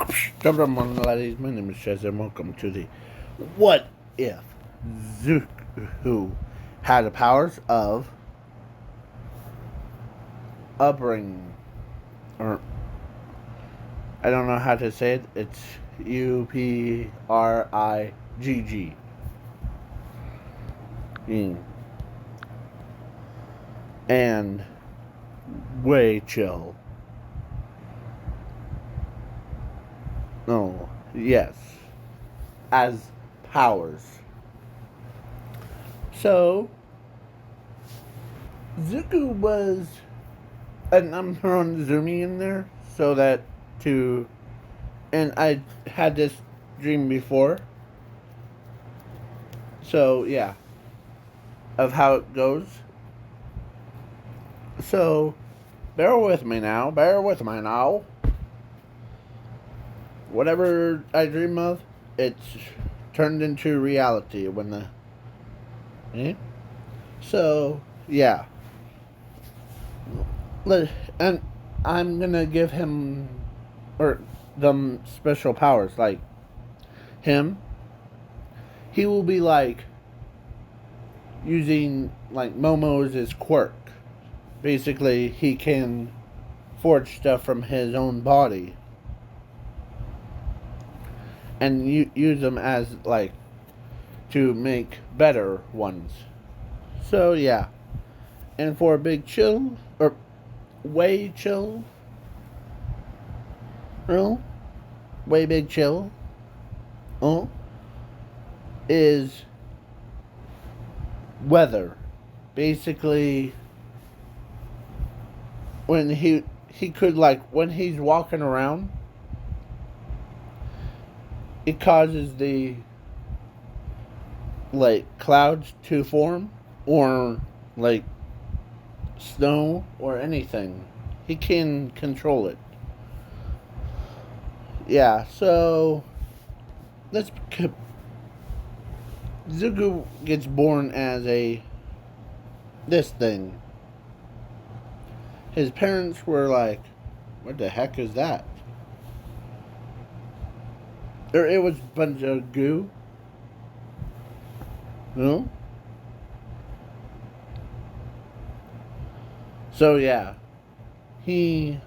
Hello, ladies. My name is Chaz, and welcome to the What If Zuko had the powers of uprigg, or I don't know how to say it. It's uprigg. And waychill. No, yes, as powers. So Zuko was, and I'm throwing Zumi in there so that to, and I had this dream before. So yeah, of how it goes. So bear with me now. Bear with me now. Whatever I dream of, it's turned into reality when the. Eh? So yeah, and I'm gonna give him or them special powers like him. He will be like using like Momo's quirk. Basically, he can forge stuff from his own body and use them as like to make better ones. So yeah, and for a big chill or way chill, oh, way big chill, oh, is weather. Basically, when he could like when he's walking around, it causes the like clouds to form or like snow or anything. He can control it. Yeah, so let's Zuko gets born as a this thing. His parents were like, what the heck is that? Or it was a bunch of goo. No? So yeah. They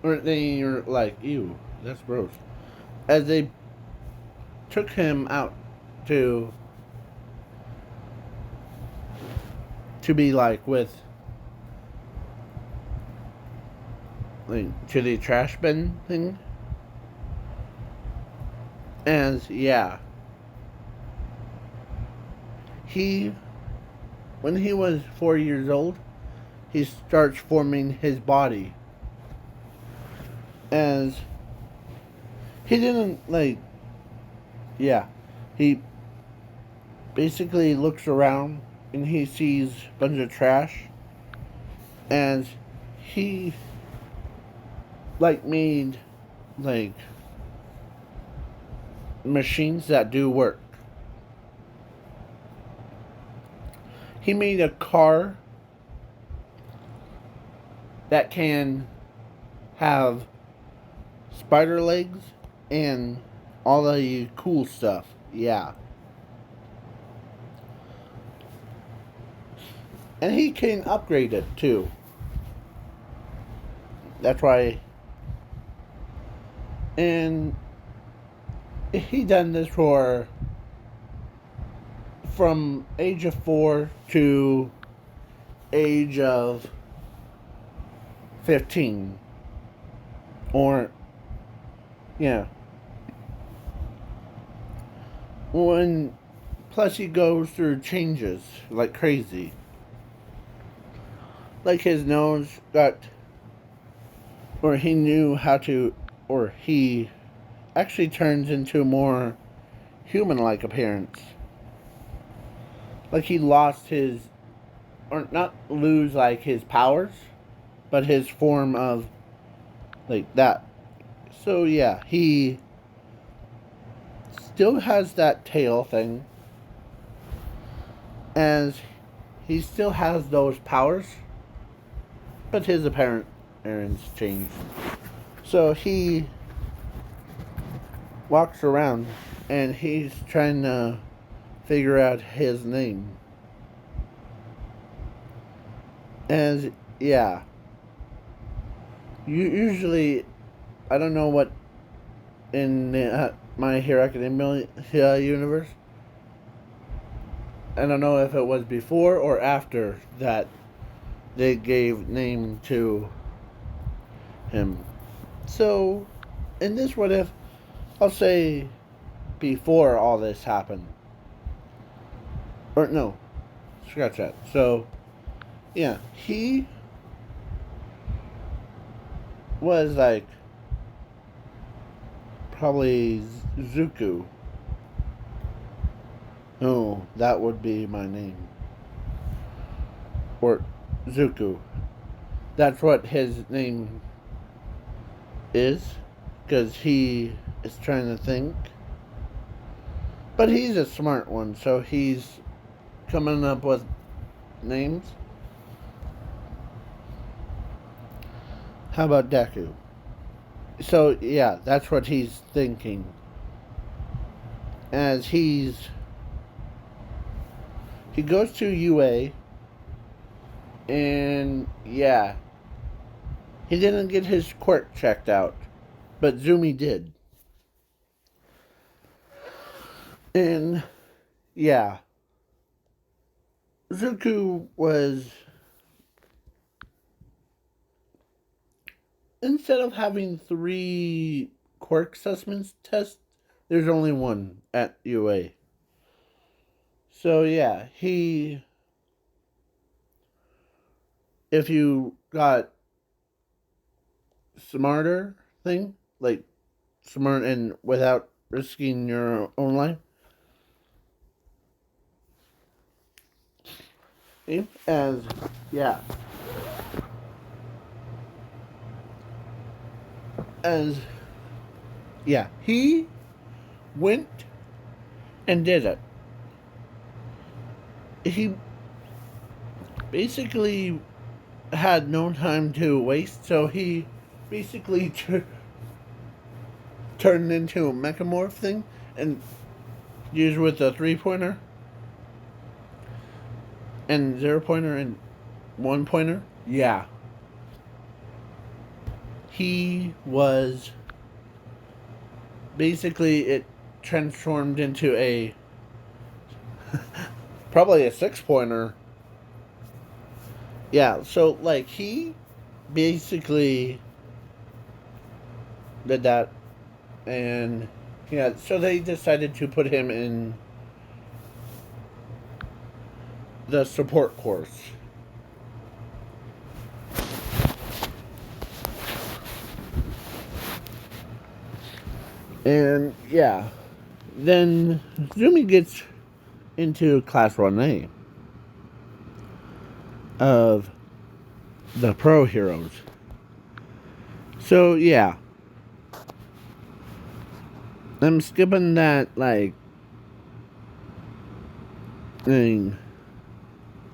were like, ew, that's gross. As they took him out to be like with like to the trash bin thing. And yeah. When he was 4 years old, he starts forming his body. As he didn't like, yeah, he basically looks around and he sees a bunch of trash, and he like made like machines that do work. He made a car that can have spider legs and all the cool stuff. Yeah. And he can upgrade it too. That's why. And he done this for from age of 4 to age of 15. Or yeah. When plus he goes through changes like crazy. Like his nose got, or he knew how to, or he actually turns into a more human-like appearance. Like he lost his, or not lose like his powers, but his form of like that. So yeah, he still has that tail thing, and he still has those powers, but his appearance changed. So he walks around and he's trying to figure out his name. As, yeah. Usually, I don't know what in the, My Hero Academia universe. I don't know if it was before or after that they gave name to him. So, in this what if, I'll say before all this happened. Or no, scratch that. So, yeah, he was like probably Zuko. No, that would be my name. Or Zuko. That's what his name is. Because he is trying to think. But he's a smart one, so he's coming up with names. How about Deku? So, yeah, that's what he's thinking. As he goes to UA, and yeah, he didn't get his quirk checked out, but Zumi did. And yeah, Zuko was, instead of having 3 quirk assessments tests, there's only one at UA. So yeah, if you got smarter thing, like smart and without risking your own life, as yeah, as yeah, he went and did it. He basically had no time to waste, so he basically turned into a mechamorph thing and used with a 3-pointer and 0-pointer and 1-pointer. Yeah, he was basically, it transformed into a probably a 6-pointer. Yeah, so like he basically did that, and yeah, so they decided to put him in the support course. And yeah, then Zumi gets into Class 1A of the pro heroes. So yeah, I'm skipping that like thing,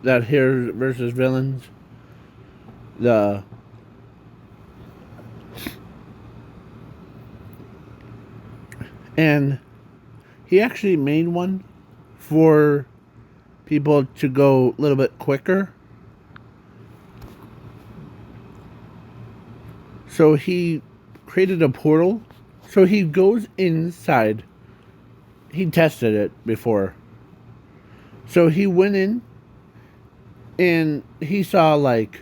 that heroes versus villains. And he actually made one for people to go a little bit quicker. So he created a portal. So he goes inside. He tested it before. So he went in and he saw like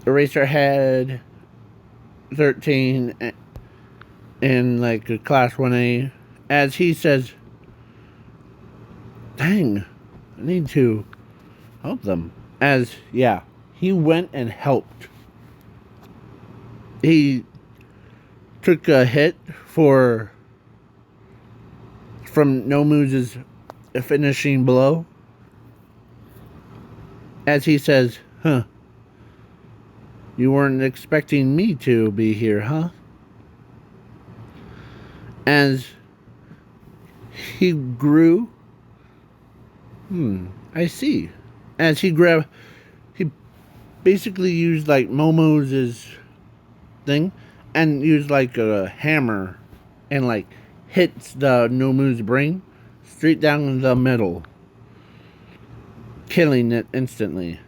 Eraserhead 13 in like a Class 1A. As he says, dang, I need to help them. As, yeah, he went and helped. He took a hit from Nomu's finishing blow. As he says, huh, you weren't expecting me to be here, huh? As he grew, I see. As he basically used like Momo's thing and used like a hammer and like hits the Nomu's brain straight down the middle, killing it instantly.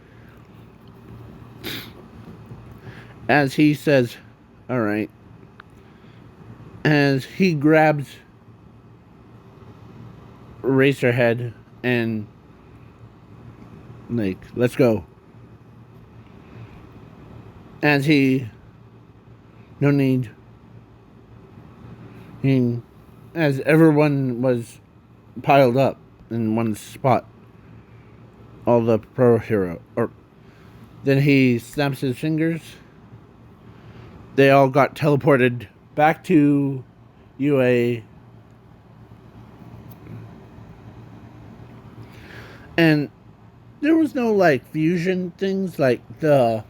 As he says, alright, as he grabs Racerhead and like, let's go. As he, no need. As everyone was piled up in one spot, all the pro hero, or then he snaps his fingers. They all got teleported back to UA. And there was no like fusion things, like they're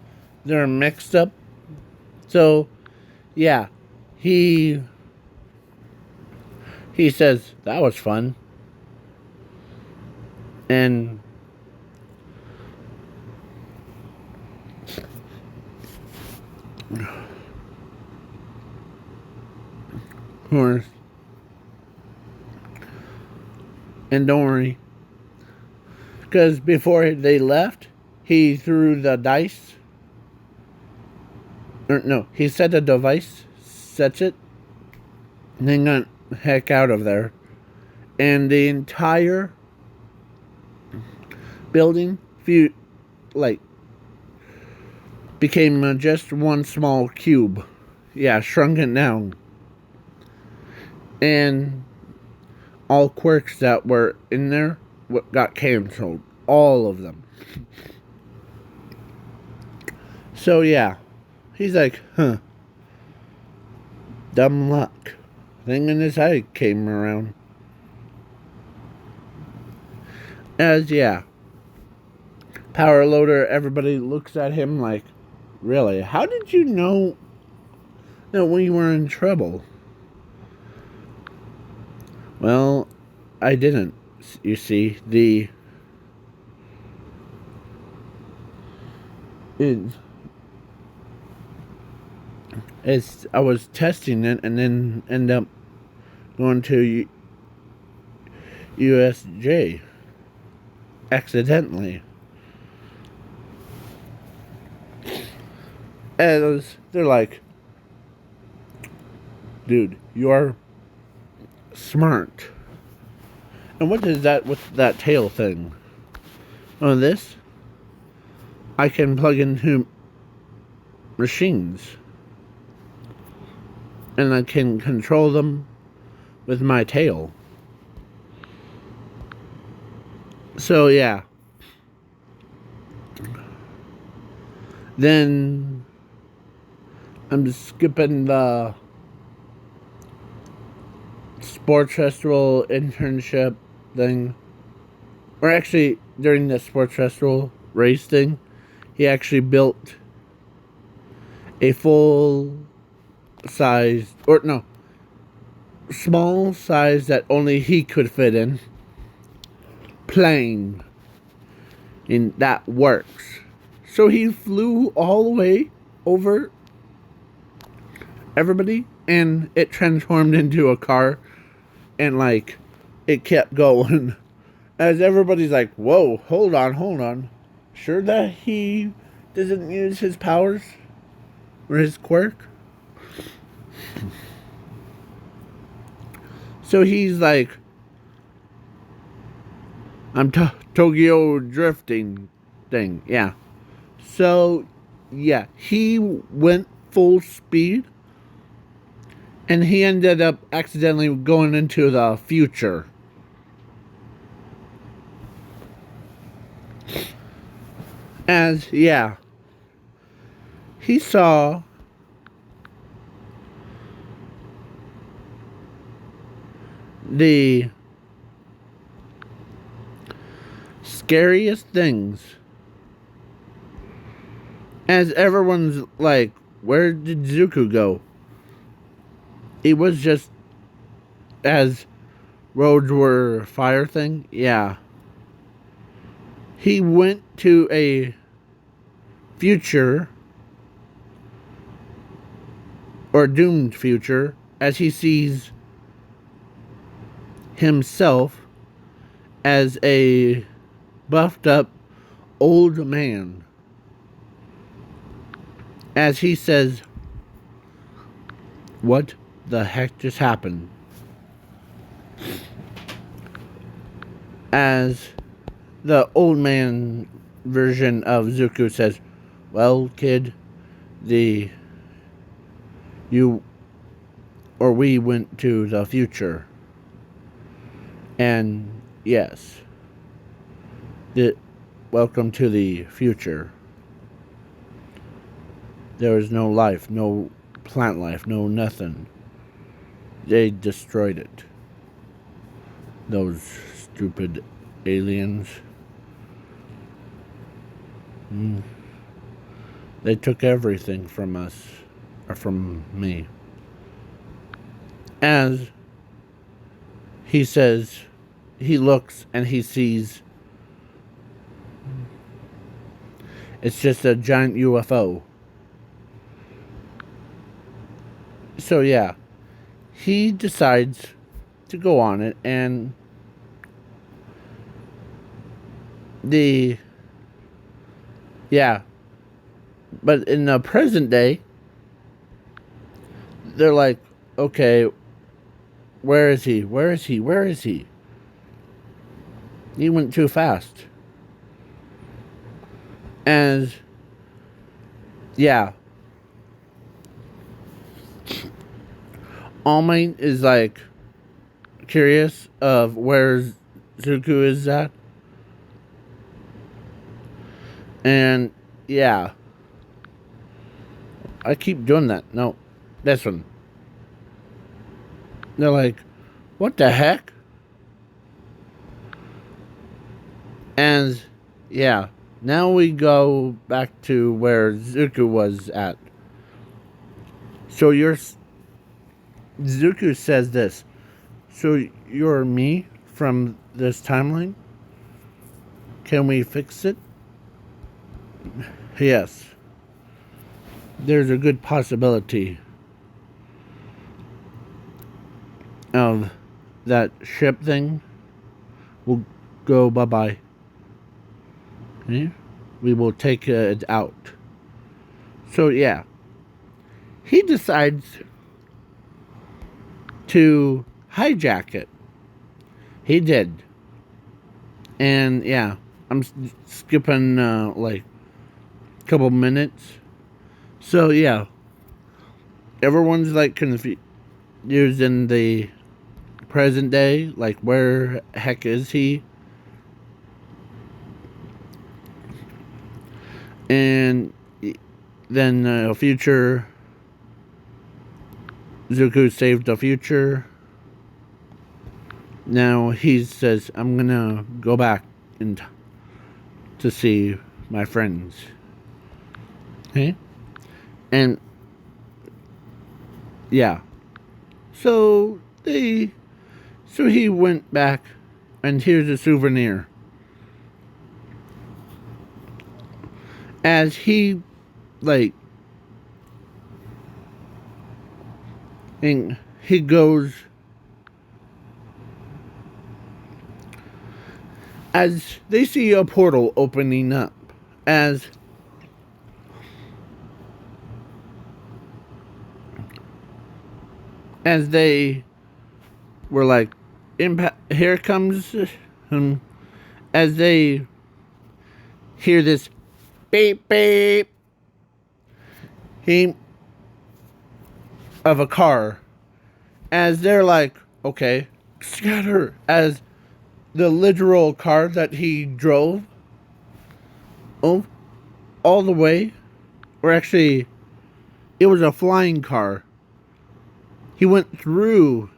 mixed up. So yeah, he says that was fun. And of course, and don't worry, because before they left, he threw the dice. Or no, he set a device, sets it, and then got the heck out of there. And the entire building, became just one small cube. Yeah, shrunk it down. And all quirks that were in there got canceled. All of them. So yeah, he's like, huh. Dumb luck. Thing in his head came around. As yeah, Power Loader, everybody looks at him like, really? How did you know that we were in trouble? Well, I didn't. You see, I was testing it and then end up going to USJ accidentally. As they're like, dude, you're smart. And what is that with that tail thing? Oh, this? I can plug into machines. And I can control them with my tail. So, yeah. Then I'm skipping the sports festival internship thing. Or actually, during the sports festival race thing, he actually built a full size, or no, small size that only he could fit in, plane. And that works. So he flew all the way over everybody, and it transformed into a car, and like it kept going as everybody's like, whoa, hold on, sure that he doesn't use his powers or his quirk? So he's like, I'm Tokyo drifting thing, yeah. So yeah, he went full speed, and he ended up accidentally going into the future. As, yeah, he saw the scariest things. As everyone's like, where did Zuko go? It was just as roads were fire thing. Yeah. He went to a future, or doomed future, as he sees himself as a buffed up old man. As he says, "What the heck just happened?" As the old man version of Zuko says, "Well, kid, you or we went to the future. And yes, welcome to the future. There is no life, no plant life, no nothing. They destroyed it. Those stupid aliens. They took everything from us, or from me." As he says, he looks and he sees it's just a giant UFO. So yeah, he decides to go on it, and but in the present day, they're like, okay, where is he? Where is he? Where is he? He went too fast. And yeah, All Might is like curious of where Zuko is at. And yeah, I keep doing that. No, this one. They're like, what the heck? And yeah, now we go back to where Zuko was at. So Zuko says this. So you're me from this timeline? Can we fix it? Yes. There's a good possibility of that ship thing will go bye-bye. Okay? We will take it out. So yeah, he decides to hijack it. He did. And yeah, I'm skipping like a couple minutes. So yeah, everyone's like confused in the present day, like where heck is he? And then future, Zuko saved the future. Now he says, I'm gonna go back to see my friends. Okay? And yeah. So he went back, and here's a souvenir. As he and he goes, as they see a portal opening up, as they were like, here comes, as they hear this beep beep of a car, as they're like, okay, scatter, as the literal car that he drove all the way, or actually it was a flying car. He went through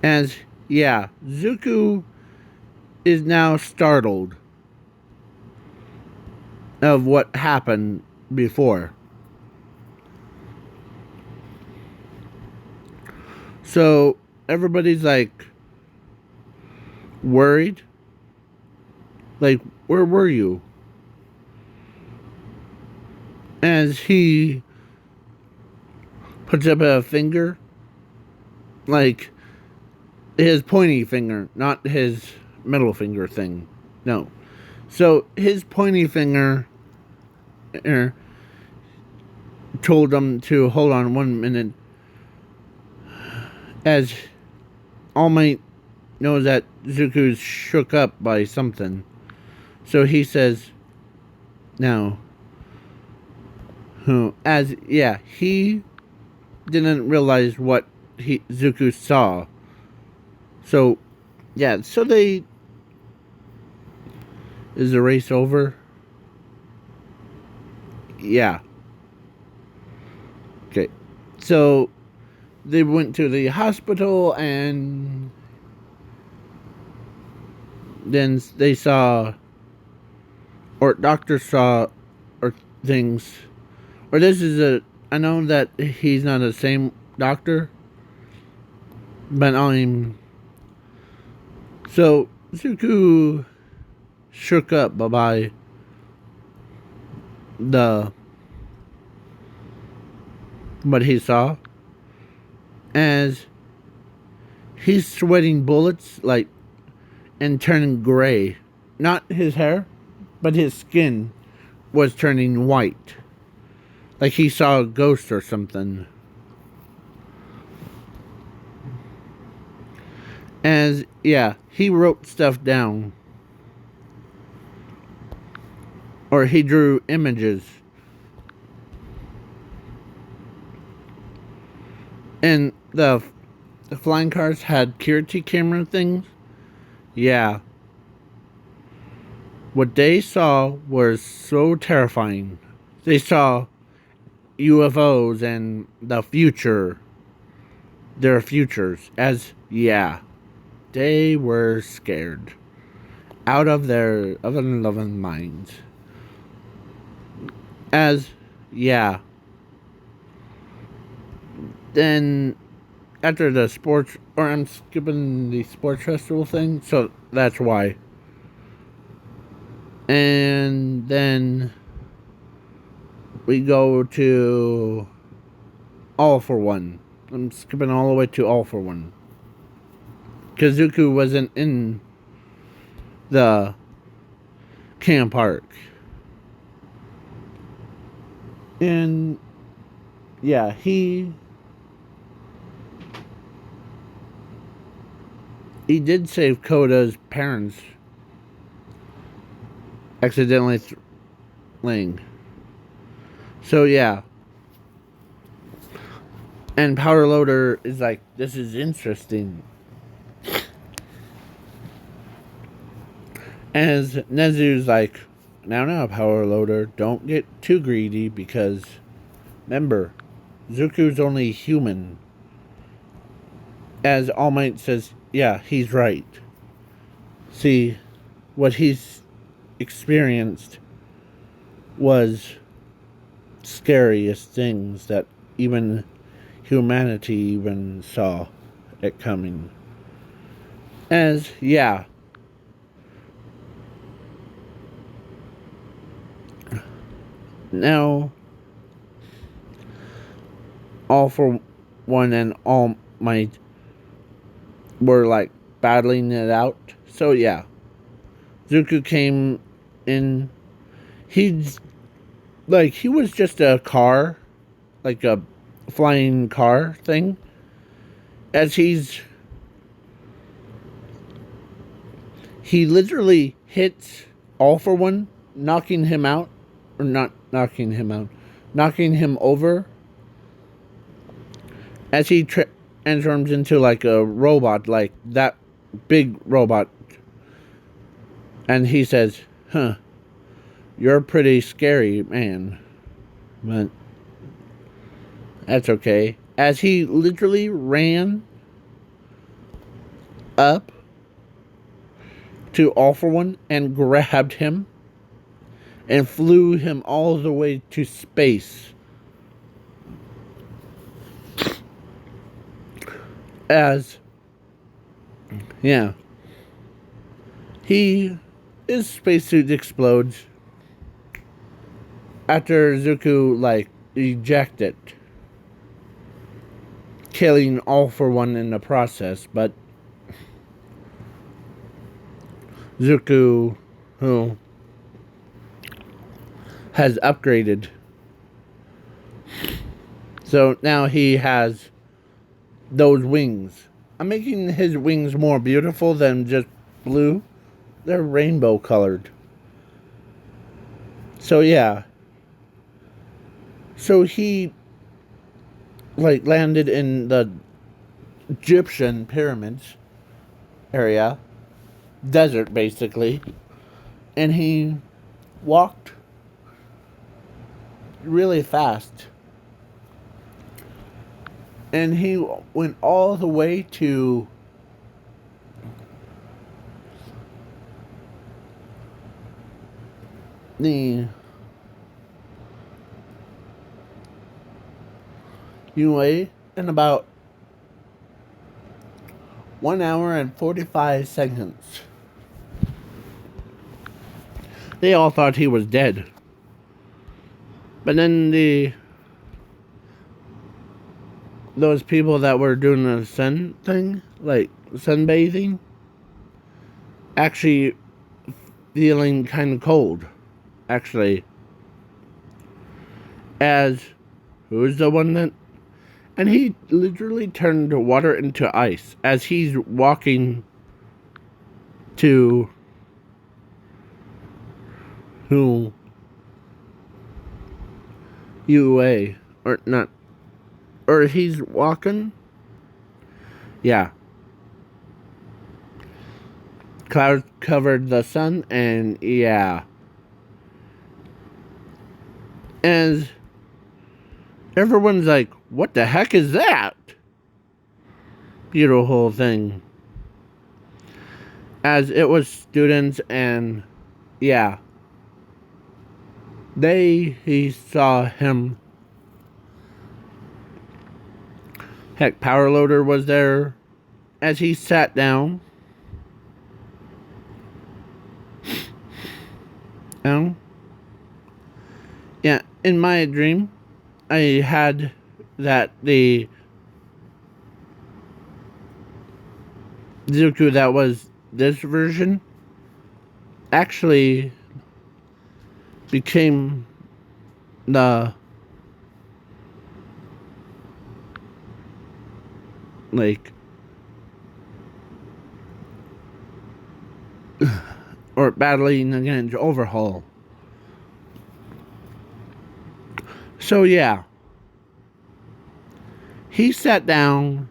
as yeah, Zuko is now startled of what happened before. So everybody's like worried. Like, where were you? As he puts up a finger, like his pointy finger, not his middle finger thing. No. So his pointy finger told him to hold on 1 minute, as All Might knows that Zuko's shook up by something. So he says, now, he didn't realize what Zuko saw. So, is the race over? Yeah. Okay. So, they went to the hospital, and then they saw, or doctors saw, or things, or I know that he's not the same doctor, but so Zuko shook up by what he saw, as he's sweating bullets, like, and turning gray. Not his hair, but his skin was turning white. Like he saw a ghost or something. He wrote stuff down. Or he drew images. And the flying cars had security camera things. Yeah. What they saw was so terrifying. They saw UFOs and the future. Their futures. They were scared. Out of their loving minds. Then, after the sports, or I'm skipping the sports festival thing, so that's why. And then we go to All for One. I'm skipping all the way to All for One. Because Zuko wasn't in the camp arc. And he did save Koda's parents accidentally laying. So and Power Loader is like, this is interesting. As Nezu's like, now, Power Loader, don't get too greedy, because remember, Zuko's only human. As All Might says, he's right. See, what he's experienced was scariest things that even humanity even saw it coming. Now, All for One and All Might were like battling it out. So Zuko came in. He was just a car, like a flying car thing. As he literally hits All for One, knocking him out. Or not knocking him out, knocking him over, as he transforms into like a robot, like that big robot. And he says, you're a pretty scary man, but that's okay. As he literally ran up to All for One and grabbed him and flew him all the way to space. His spacesuit explodes after Zuko ejected. killing All For One in the process, but Zuko, who has upgraded, so now he has those wings. I'm making his wings more beautiful than just blue. They're rainbow colored. So yeah. So he landed in the Egyptian pyramids area, desert basically, and he walked really fast. And he went all the way to the UA in about 1 hour and 45 seconds. They all thought he was dead. But then those people that were doing the sun thing, like sunbathing, actually feeling kind of cold. Actually, as who's the one that, and he literally turned water into ice as he's walking to who UA or not, or he's walking. Yeah. Clouds covered the sun, and yeah. As everyone's like, what the heck is that? Beautiful thing. As it was students, and yeah. He saw him. Heck, Power Loader was there as he sat down. Yeah, in my dream, I had that the Zuko that was this version actually became the or battling against Overhaul. So yeah, he sat down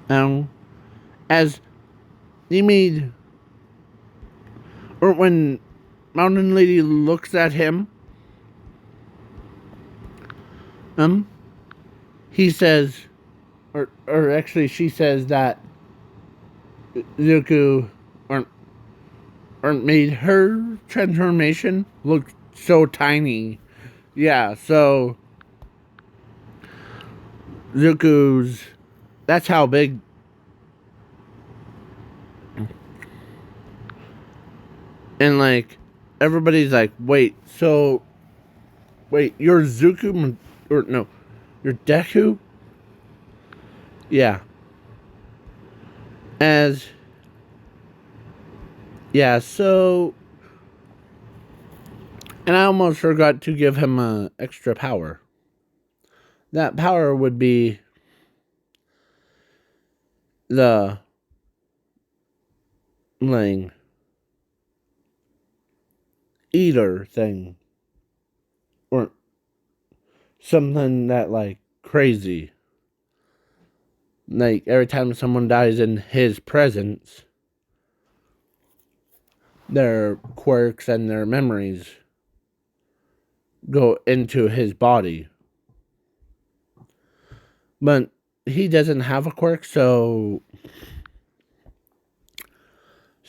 as he made, or when Mountain Lady looks at him, he says, or actually she says that Zuko or made her transformation look so tiny. Yeah, so Zuko's, that's how big. And everybody's like, wait, you're Zuko, or no, you're Deku? Yeah. Yeah, so, and I almost forgot to give him extra power. That power would be the eater thing, or something that crazy. Every time someone dies in his presence, their quirks and their memories go into his body. But he doesn't have a quirk, so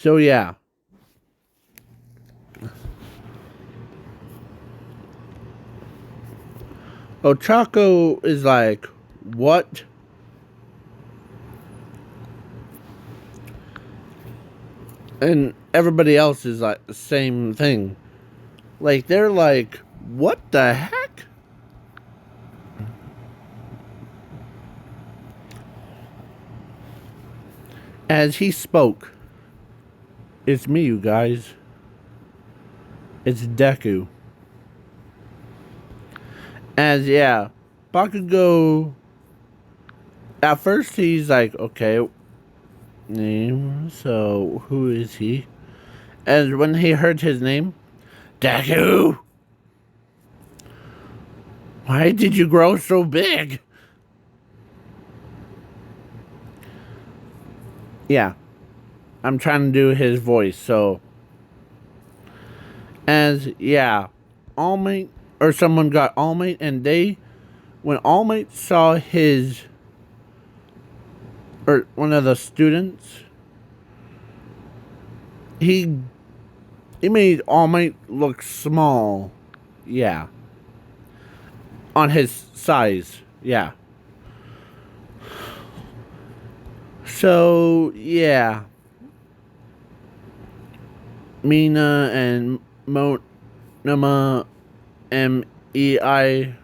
yeah. Ochako is like, what? And everybody else is like the same thing. They're like, what the heck? As he spoke, it's me, you guys. It's Deku. As yeah, Bakugo. At first, he's like, okay, name. So who is he? As when he heard his name, Deku. Why did you grow so big? Yeah, I'm trying to do his voice. So as yeah, All Might or someone got All Might, and when All Might saw his or one of the students, he made All Might look small. Yeah, on his size. Yeah. So yeah, Mina and Monoma MEI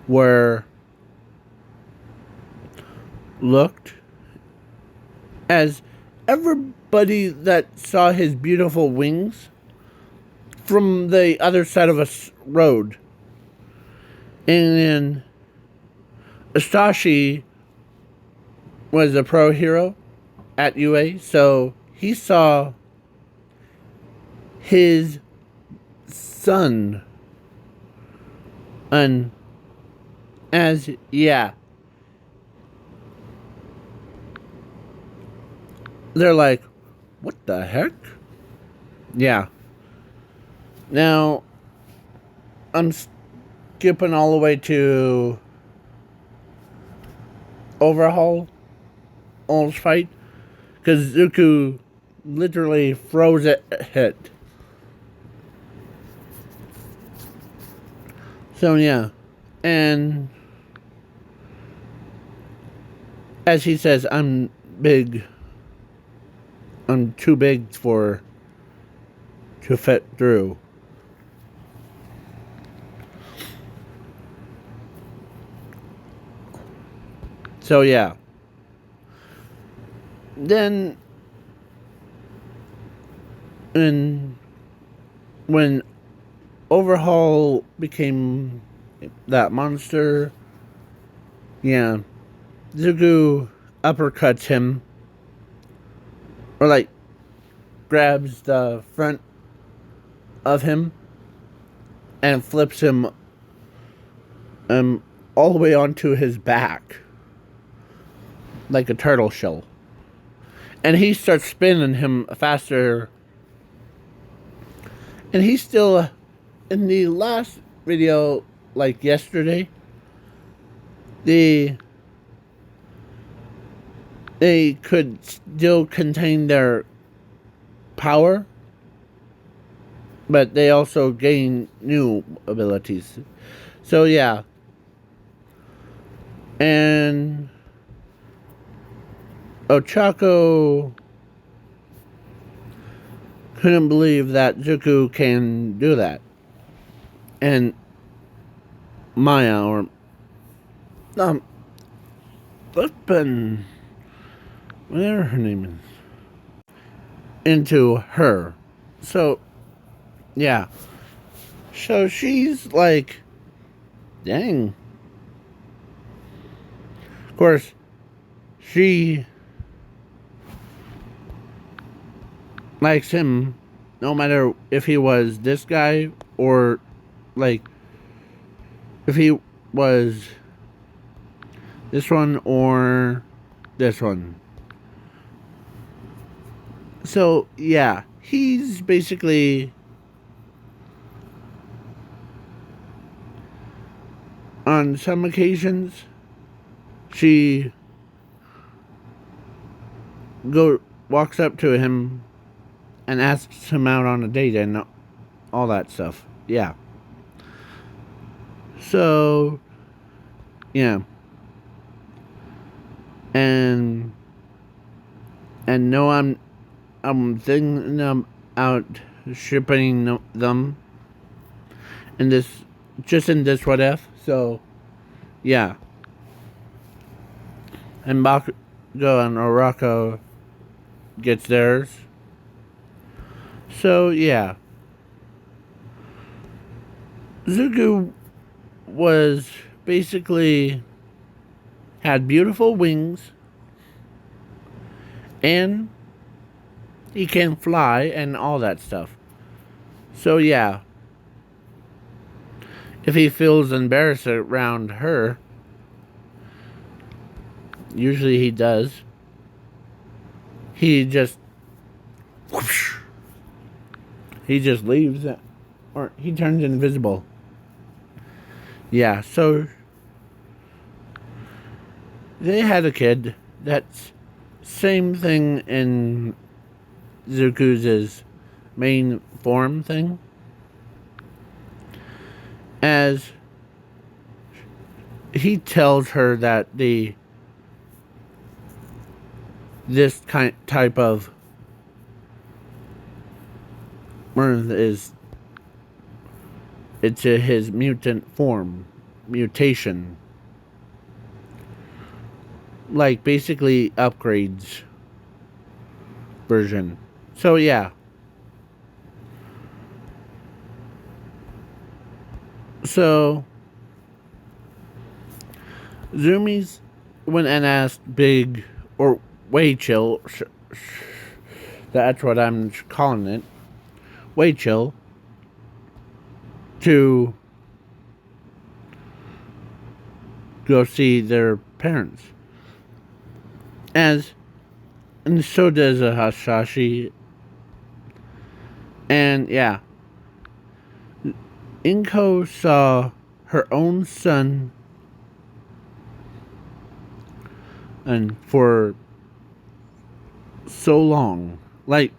were looked as everybody that saw his beautiful wings from the other side of a road. And then Asashi was a pro hero at UA, so he saw his son. And as, yeah. They're like, what the heck? Yeah. Now, I'm skipping all the way to Overhaul All's fight, because Zuko literally froze it. So yeah, and as he says, I'm big. I'm too big to fit through. So yeah. Then, and when Overhaul became that monster, yeah, Zuko uppercuts him, or like grabs the front of him and flips him all the way onto his back like a turtle shell. And he starts spinning him faster. And he's still in the last video, like yesterday, they could still contain their power, but they also gain new abilities. So yeah. And Ochako couldn't believe that Zuko can do that. And Maya, or flippin', whatever her name is, into her. So yeah. So she's like, dang. Of course, she likes him no matter if he was this guy or like if he was this one or this one. So yeah, he's basically on some occasions she walks up to him and asks him out on a date and all that stuff. Yeah. So, yeah. And no, I'm thinking about shipping them in this, just in this what if. So, yeah. And go and Orako gets theirs. So yeah, Zuko was basically had beautiful wings, and he can fly and all that stuff. So yeah, if he feels embarrassed around her, usually he does, he just whoosh, he just leaves, or he turns invisible. Yeah, so they had a kid. That's same thing in Zuko's main form thing. As he tells her that this type of mirth is it's his mutant form, mutation, like basically upgrades version. So yeah. So Zoomies went and asked Big or Waychill. That's what I'm calling it. Waychill to go see their parents. And so does a Hasashi. And yeah, Inko saw her own son, and for so long, like,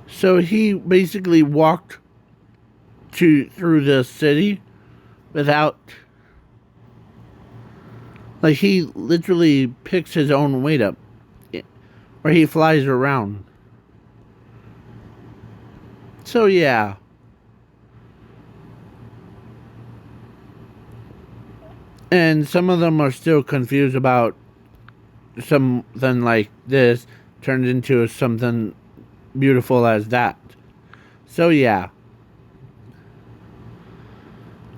so he basically walked through the city without, like, he literally picks his own weight up, or he flies around. So yeah. And some of them are still confused about something like this turned into something beautiful as that. So yeah.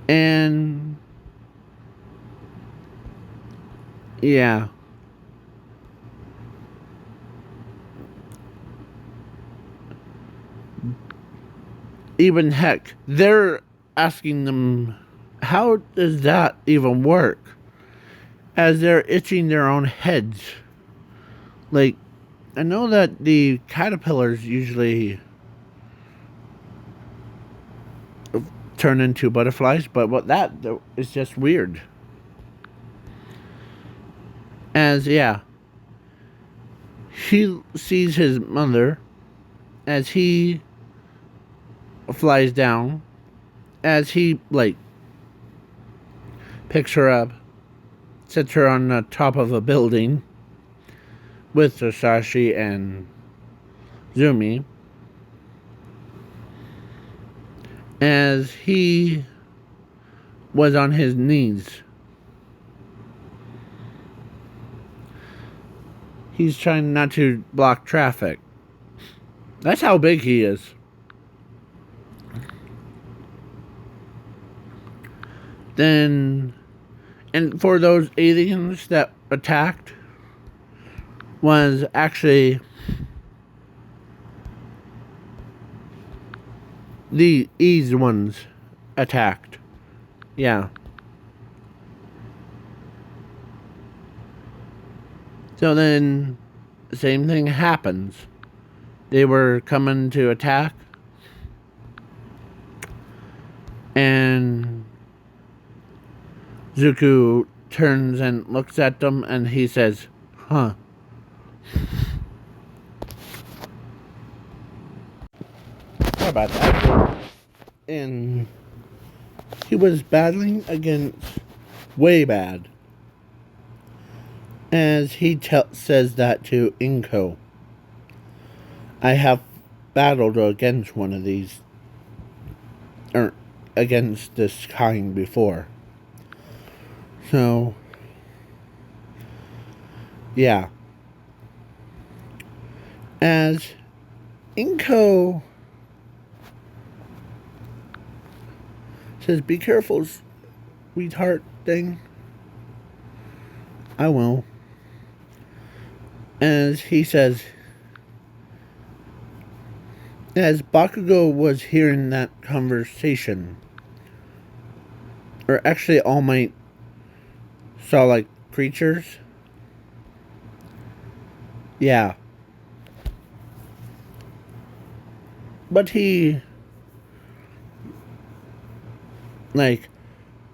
And yeah. Even heck, they're asking them, how does that even work? As they're itching their own heads. Like, I know that the caterpillars usually turn into butterflies, but what that is just weird. As yeah, he sees his mother as he flies down, as he like picks her up, sets her on the top of a building with Sasashi and Zumi, as he was on his knees. He's trying not to block traffic. That's how big he is. Then, and for those aliens that attacked, was actually these ones attacked. Yeah. So then, same thing happens. They were coming to attack, and Zuko turns and looks at them, and he says, huh. Sorry about that. And he was battling against way bad, as he says that to Inko. I have battled against one of these, or against this kind before. So, Yeah. As Inko says, be careful, sweetheart thing. I will. As he says, as Bakugo was hearing that conversation, or actually All Might saw like creatures. Yeah. But he like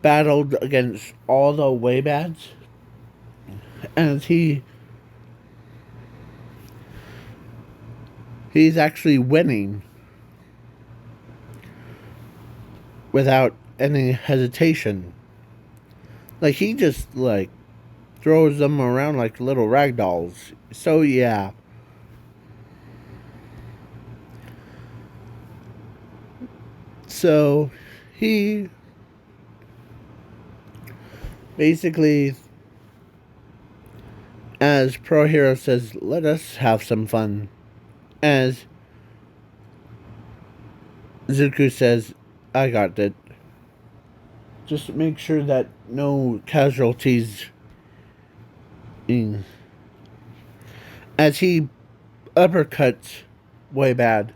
battled against all the way bads, and he's actually winning without any hesitation. Like he just like throws them around like little rag dolls. So yeah. So he basically, as Pro Hero says, let us have some fun. As Zuko says, I got it. Just make sure that no casualties. As he uppercuts way bad,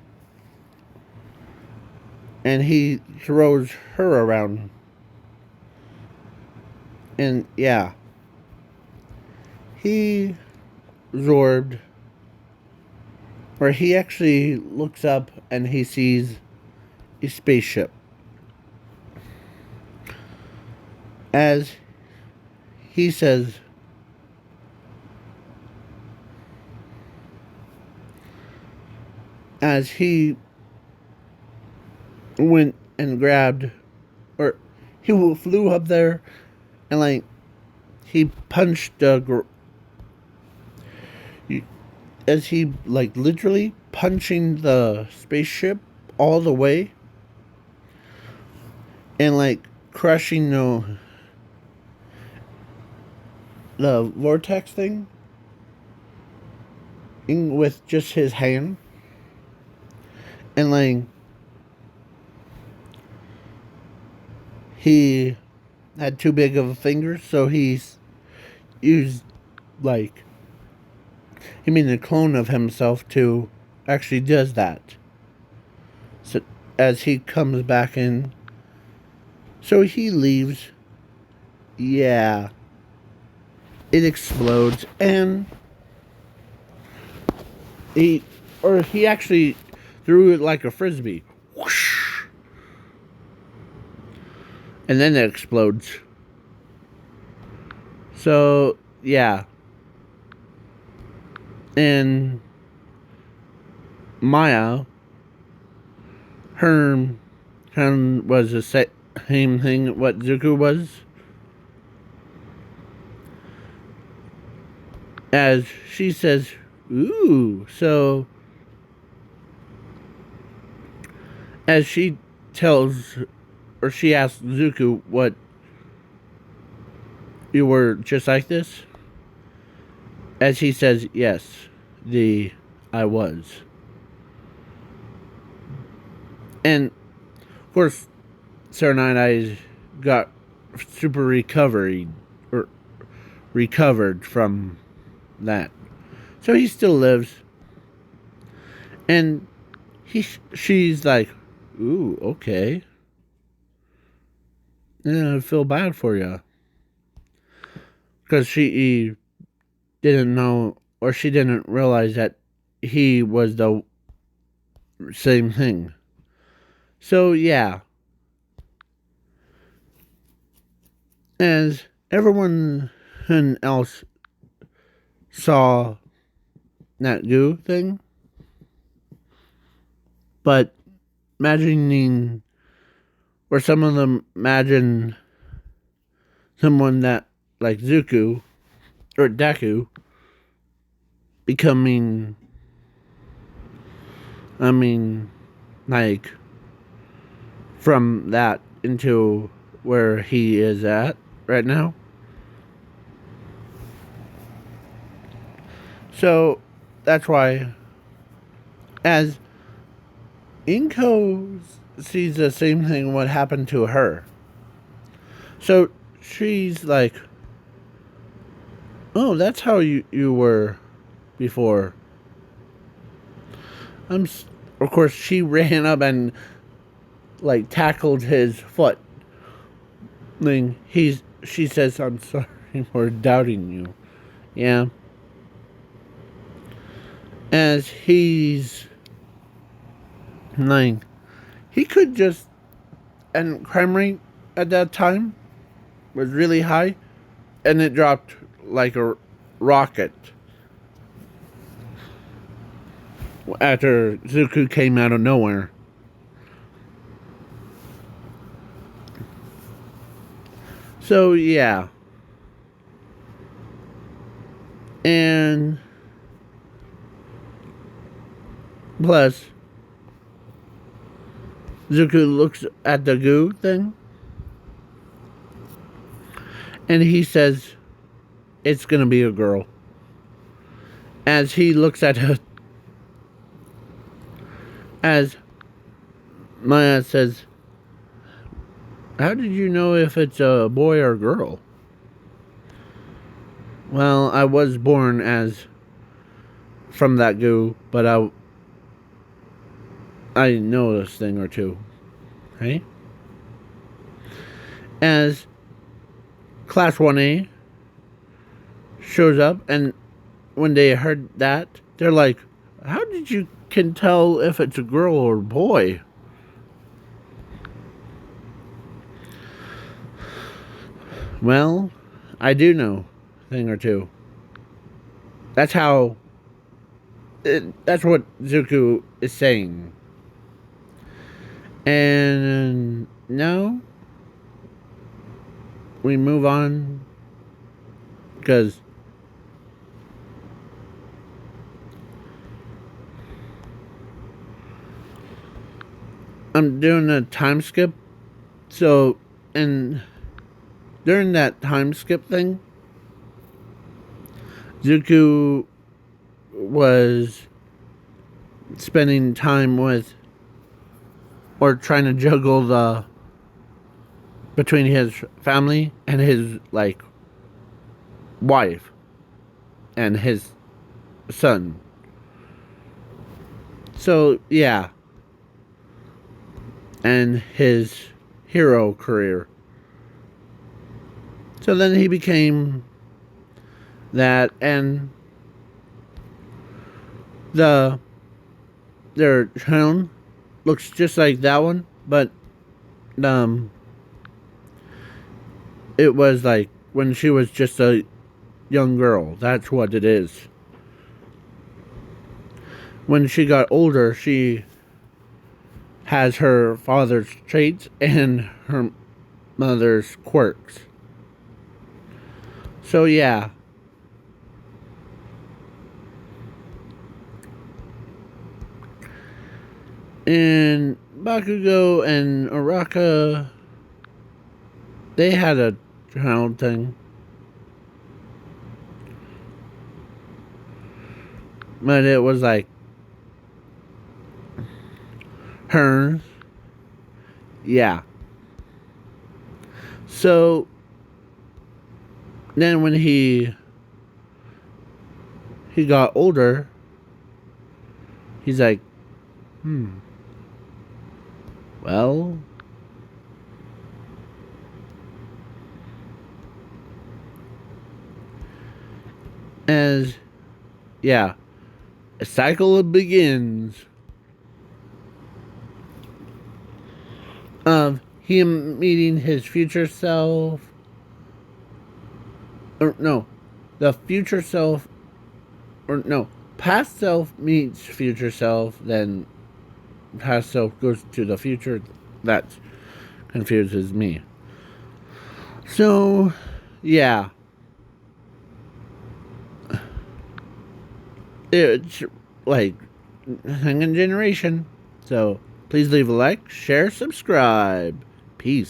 and he throws her around. And yeah, he Zorbed, where he actually looks up and he sees a spaceship. As he says, as he went and grabbed, or he flew up there and like he punched as he like literally punching the spaceship all the way and like crushing the vortex thing with just his hand, and like he had too big of a finger, so he's used like he made a clone of himself to actually does that. So as he comes back in, so he leaves. Yeah, it explodes, and he actually threw it like a frisbee. Whoosh! And then it explodes. So, yeah. And Maya, her was the same thing what Zuko was. As she says, ooh, so as she tells, or she asks Zuko what you were just like this, as he says, yes, I was. And, of course, Sarah Night Eyes got super recovered from that. So he still lives. And she's like, ooh, okay. Yeah, I feel bad for you. Because she didn't know, or she didn't realize that he was the same thing. So, yeah. As everyone else saw that goo thing, but imagining, or some of them imagine someone that, like Zuko, or Deku, becoming, like, from that into where he is at right now. So that's why, as Inko sees the same thing what happened to her. So she's like, oh, that's how you were before. Of course, she ran up and like tackled his foot. Then she says, I'm sorry for doubting you. Yeah. As he's like, he could just, and crime rate at that time was really high, and it dropped like a rocket after Zuko came out of nowhere. So yeah. And plus, Zuko looks at the goo thing, and he says, it's gonna be a girl. As he looks at her, as Maya says, how did you know if it's a boy or girl? Well, I was born as from that goo, but I know this thing or two. Hey? As Class 1A shows up, and when they heard that, they're like, how did you can tell if it's a girl or a boy? Well, I do know a thing or two. That's how... that's what Zuko is saying. And now we move on because I'm doing a time skip. So, and during that time skip thing, Zuko was spending time with, or trying to juggle between his family and his like wife and his son. So yeah, and his hero career. So then he became that, and their town looks just like that one, but it was like when she was just a young girl. That's what it is. When she got older, she has her father's traits and her mother's quirks. So yeah. And Bakugo and Araka, they had a child thing. But it was like hers. Yeah. So then when he got older, he's like, well, as yeah, a cycle begins of him meeting his future self. Or no, the future self, or no, past self meets future self, then past self goes to the future. That confuses me. So, yeah. It's like second generation. So, please leave a like, share, subscribe. Peace.